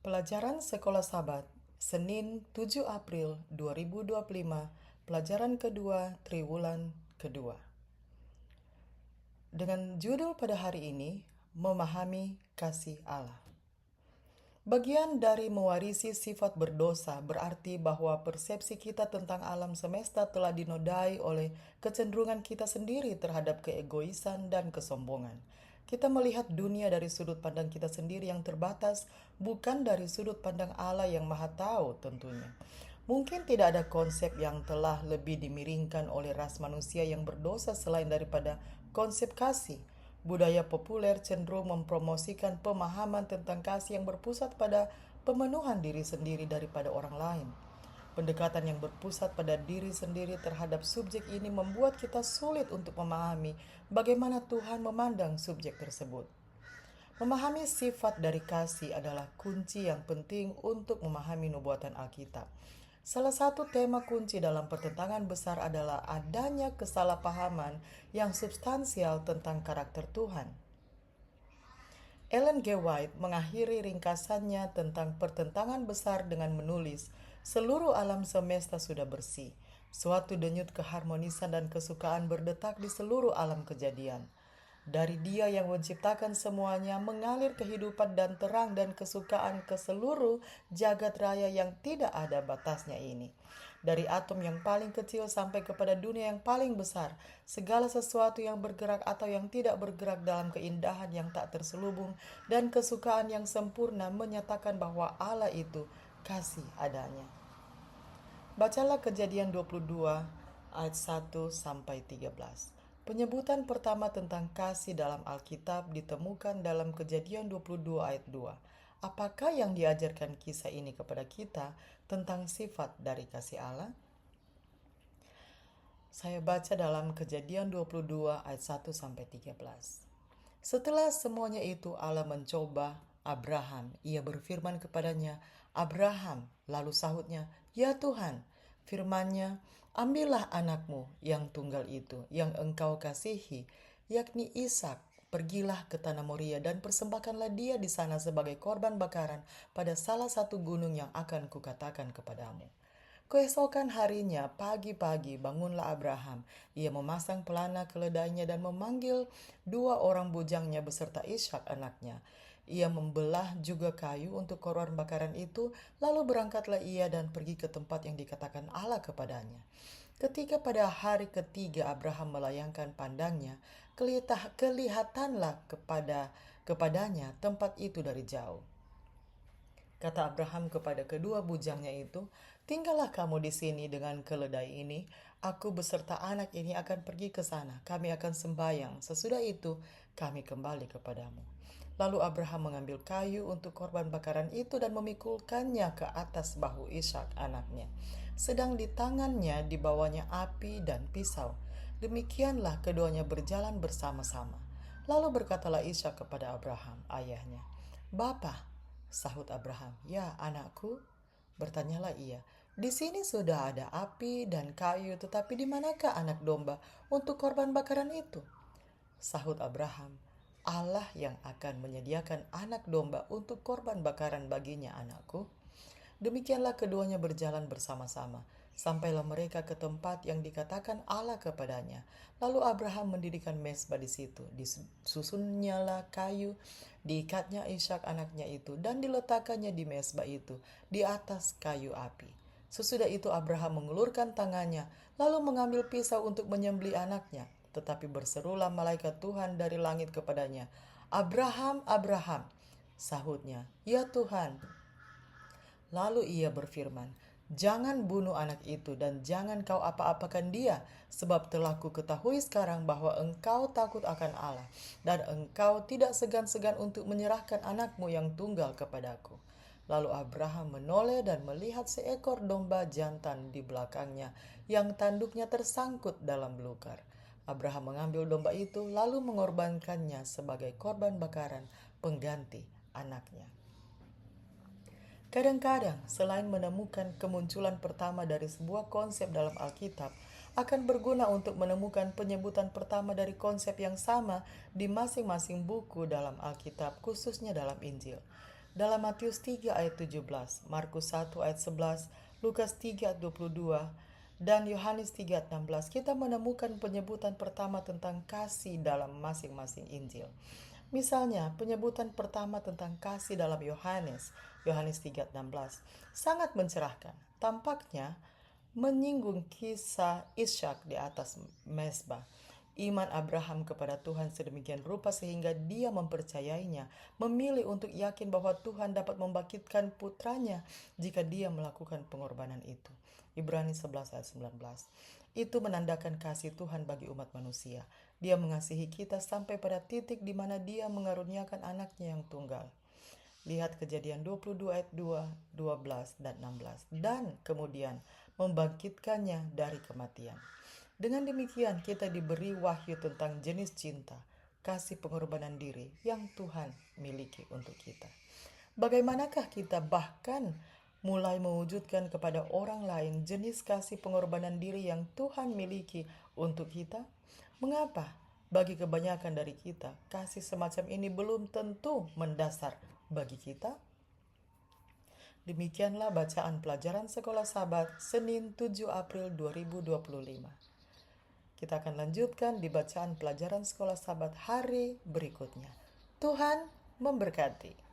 Pelajaran Sekolah Sabat, Senin 7 April 2025, pelajaran kedua Triwulan kedua. Dengan judul pada hari ini, Memahami Kasih Allah. Bagian dari mewarisi sifat berdosa berarti bahwa persepsi kita tentang alam semesta telah dinodai oleh kecenderungan kita sendiri terhadap keegoisan dan kesombongan. Kita melihat dunia dari sudut pandang kita sendiri yang terbatas, bukan dari sudut pandang Allah yang Maha Tahu tentunya. Mungkin tidak ada konsep yang telah lebih dimiringkan oleh ras manusia yang berdosa selain daripada konsep kasih. Budaya populer cenderung mempromosikan pemahaman tentang kasih yang berpusat pada pemenuhan diri sendiri daripada orang lain. Pendekatan yang berpusat pada diri sendiri terhadap subjek ini membuat kita sulit untuk memahami bagaimana Tuhan memandang subjek tersebut. Memahami sifat dari kasih adalah kunci yang penting untuk memahami nubuatan Alkitab. Salah satu tema kunci dalam pertentangan besar adalah adanya kesalahpahaman yang substansial tentang karakter Tuhan. Ellen G. White mengakhiri ringkasannya tentang pertentangan besar dengan menulis, "Seluruh alam semesta sudah bersih. Suatu denyut keharmonisan dan kesukaan berdetak di seluruh alam kejadian. Dari Dia yang menciptakan semuanya mengalir kehidupan dan terang dan kesukaan ke seluruh jagat raya yang tidak ada batasnya ini. Dari atom yang paling kecil sampai kepada dunia yang paling besar, segala sesuatu yang bergerak atau yang tidak bergerak dalam keindahan yang tak terselubung dan kesukaan yang sempurna menyatakan bahwa Allah itu kasih adanya." Bacalah Kejadian 22 ayat 1 sampai 13. Penyebutan pertama tentang kasih dalam Alkitab ditemukan dalam Kejadian 22 ayat 2. Apakah yang diajarkan kisah ini kepada kita tentang sifat dari kasih Allah? Saya baca dalam Kejadian 22 ayat 1 sampai 13. Setelah semuanya itu Allah mencoba Abraham. Ia berfirman kepadanya, "Abraham." Lalu sahutnya, "Ya Tuhan." Firman-Nya, "Ambillah anakmu yang tunggal itu, yang engkau kasihi, yakni Ishak. Pergilah ke tanah Moria dan persembahkanlah dia di sana sebagai korban bakaran pada salah satu gunung yang akan kukatakan kepadamu." Keesokan harinya, pagi-pagi, bangunlah Abraham. Ia memasang pelana keledainya dan memanggil dua orang bujangnya beserta Ishak anaknya. Ia membelah juga kayu untuk korban bakaran itu, lalu berangkatlah ia dan pergi ke tempat yang dikatakan Allah kepadanya. Ketika pada hari ketiga Abraham melayangkan pandangnya, kelihatanlah kepadanya tempat itu dari jauh. Kata Abraham kepada kedua bujangnya itu, "Tinggallah kamu di sini dengan keledai ini. Aku beserta anak ini akan pergi ke sana. Kami akan sembahyang. Sesudah itu, kami kembali kepadamu." Lalu Abraham mengambil kayu untuk korban bakaran itu dan memikulkannya ke atas bahu Ishak anaknya. Sedang di tangannya dibawanya api dan pisau. Demikianlah keduanya berjalan bersama-sama. Lalu berkatalah Ishak kepada Abraham, ayahnya, "Bapa." Sahut Abraham, "Ya, anakku." Bertanyalah ia, "Di sini sudah ada api dan kayu, tetapi di manakah anak domba untuk korban bakaran itu?" Sahut Abraham, "Allah yang akan menyediakan anak domba untuk korban bakaran baginya, anakku." Demikianlah keduanya berjalan bersama-sama. Sampailah mereka ke tempat yang dikatakan Allah kepadanya. Lalu Abraham mendirikan mezbah di situ. Disusunnyalah kayu, diikatnya Ishak anaknya itu, dan diletakkannya di mezbah itu, di atas kayu api. Sesudah itu Abraham mengulurkan tangannya, lalu mengambil pisau untuk menyembelih anaknya. Tetapi berserulah malaikat Tuhan dari langit kepadanya, "Abraham, Abraham." Sahutnya, "Ya Tuhan." Lalu ia berfirman, "Jangan bunuh anak itu dan jangan kau apa-apakan dia, sebab telah ku ketahui sekarang bahwa engkau takut akan Allah, dan engkau tidak segan-segan untuk menyerahkan anakmu yang tunggal kepadaku." Lalu Abraham menoleh dan melihat seekor domba jantan di belakangnya yang tanduknya tersangkut dalam belukar. Abraham mengambil domba itu lalu mengorbankannya sebagai korban bakaran pengganti anaknya. Kadang-kadang, selain menemukan kemunculan pertama dari sebuah konsep dalam Alkitab, akan berguna untuk menemukan penyebutan pertama dari konsep yang sama di masing-masing buku dalam Alkitab, khususnya dalam Injil. dalam Matius 3 ayat 17, Markus 1 ayat 11, Lukas 3 ayat 22, dan Yohanes 3 ayat 16, kita menemukan penyebutan pertama tentang kasih dalam masing-masing Injil. Misalnya, penyebutan pertama tentang kasih dalam Yohanes 3 ayat 16, sangat mencerahkan. Tampaknya menyinggung kisah Ishak di atas mezbah. Iman Abraham kepada Tuhan sedemikian rupa sehingga dia mempercayainya, memilih untuk yakin bahwa Tuhan dapat membangkitkan putranya jika dia melakukan pengorbanan itu. Ibrani 11 ayat 19. Itu menandakan kasih Tuhan bagi umat manusia. Dia mengasihi kita sampai pada titik di mana dia mengaruniakan anaknya yang tunggal. Lihat Kejadian 22 ayat 2, 12, dan 16. Dan kemudian membangkitkannya dari kematian. Dengan demikian kita diberi wahyu tentang jenis cinta, kasih pengorbanan diri yang Tuhan miliki untuk kita. Bagaimanakah kita bahkan mulai mewujudkan kepada orang lain jenis kasih pengorbanan diri yang Tuhan miliki untuk kita? Mengapa bagi kebanyakan dari kita kasih semacam ini belum tentu mendasar bagi kita? Demikianlah bacaan pelajaran Sekolah Sabat Senin 7 April 2025. Kita akan lanjutkan di bacaan pelajaran Sekolah Sabat hari berikutnya. Tuhan memberkati.